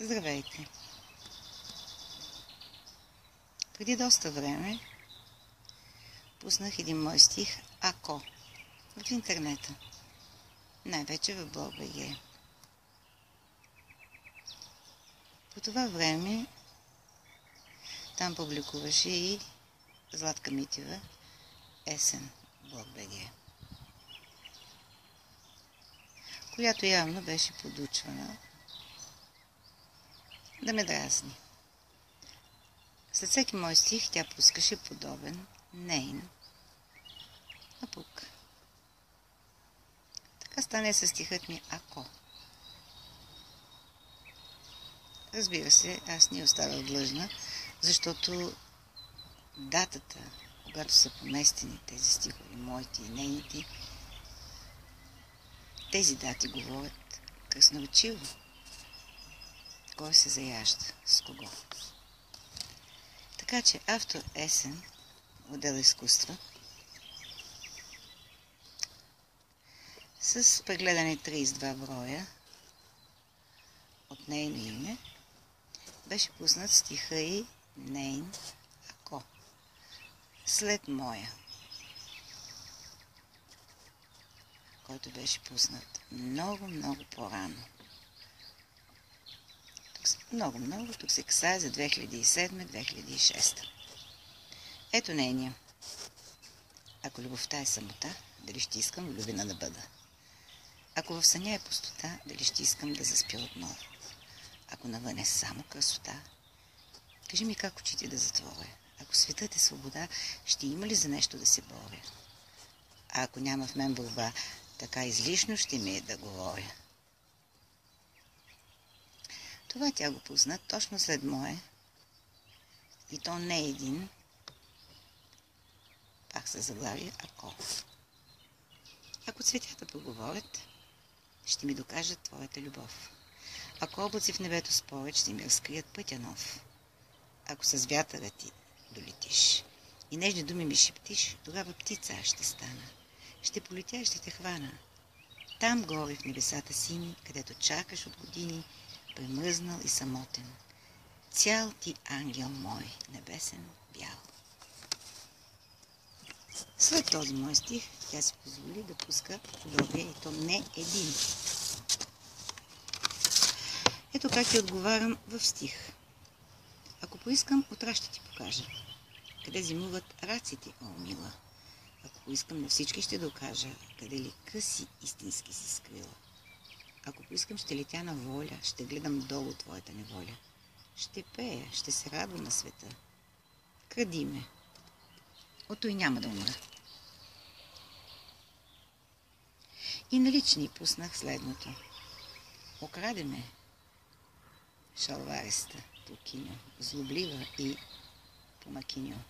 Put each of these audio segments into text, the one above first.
Здравейте! Преди доста време пуснах един мой стих "Ако" в интернета, най-вече в blog.bg. По това време там публикуваше и Златка Митева есен blog.bg, която явно беше подучвана да ме дразни. След всеки мой стих тя пускаше подобен нейн напук. Така стане със стихът ми "Ако". Разбира се, аз не оставах длъжна, защото датата, когато са поместени тези стихове, моите и нейните, тези дати говорят красноречиво кой се заяжда с кого. Така че автор есен, отдел изкуства, с прегледани 32 броя от нейно име, беше пуснат стиха и нейн "Ако", след моя, който беше пуснат много по-рано. Тук се касае за 2007-2006. Ето нейния. Ако любовта е самота, дали ще искам влюбена да бъда? Ако в съня е пустота, дали ще искам да заспя отново? Ако навън е само красота, кажи ми как очите да затворя. Ако светът е свобода, ще има ли за нещо да се боря? А ако няма в мен борба, така излишно ще ми е да говоря. Това тя го пусна точно след мое, и то не един, пак се заглави "Ако". Ако цветята поговорят, ще ми докажат твоята любов. Ако облаци в небето спорят, ще ми разкрият пътя нов. Ако с вятъра ти долетиш и нежни думи ми шептиш, тогава птица аз ще стана. Ще полетя и ще те хвана. Там горе в небесата сини, където чакаш от години, премръзнал и самотен. Цял ти ангел мой, небесен, бял. След този мой стих тя си позволи да пуска подобие, и то не един. Ето как ти отговарям в стих. Ако поискам, утре ще ти покажа къде зимуват раците, о мила. Ако поискам, на всички ще докажа къде ли къси истински си скрила. Ако поискам, ще летя на воля, ще гледам долу твоята неволя. Ще пея, ще се радвам на света. Кради ме, ото и няма да умра. И налични пуснах следното. Окраде ме шалвареста Тукиньо, злоблива и помакиньо.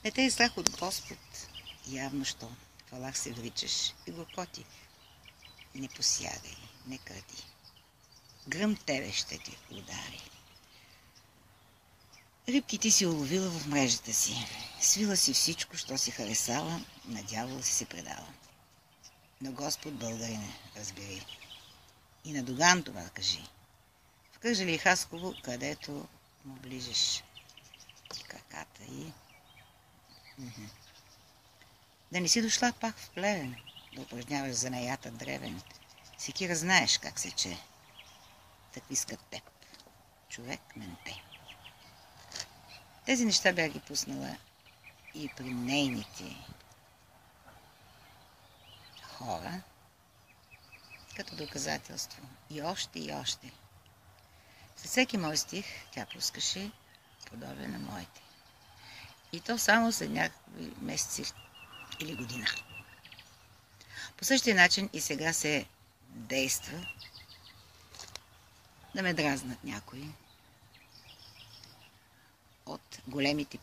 Не те е страх от Господ, явно що в Аллах се вричаш и горкоти. Не посягай, не кради. Гръм тебе ще ти удари. Рибки ти си уловила в мрежата си. Свила си всичко, що си харесала, на дявола си се предала. На Господ българине, разбери. И на Доган това кажи. В Кърджали и Хасково, където му ближеш краката и... Да не си дошла пак в Плевен, да упражняваш занаята древен. Секира знаеш как сече. Так искат теб. Човек менте. Тези неща бях ги пуснала и при нейните хора, като доказателство. И още, и още. След всеки мой стих тя пускаше подобие на моите. И то само след някакви месеци или година. По същия начин и сега се действа да ме дразнат някои от големите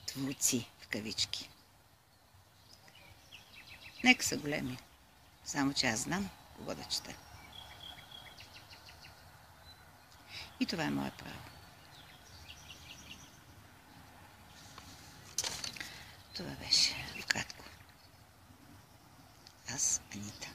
творци, в кавички. Нека са големи, само че аз знам кого да чета. И това е мое право. Това беше вкратко. Аз, Анита.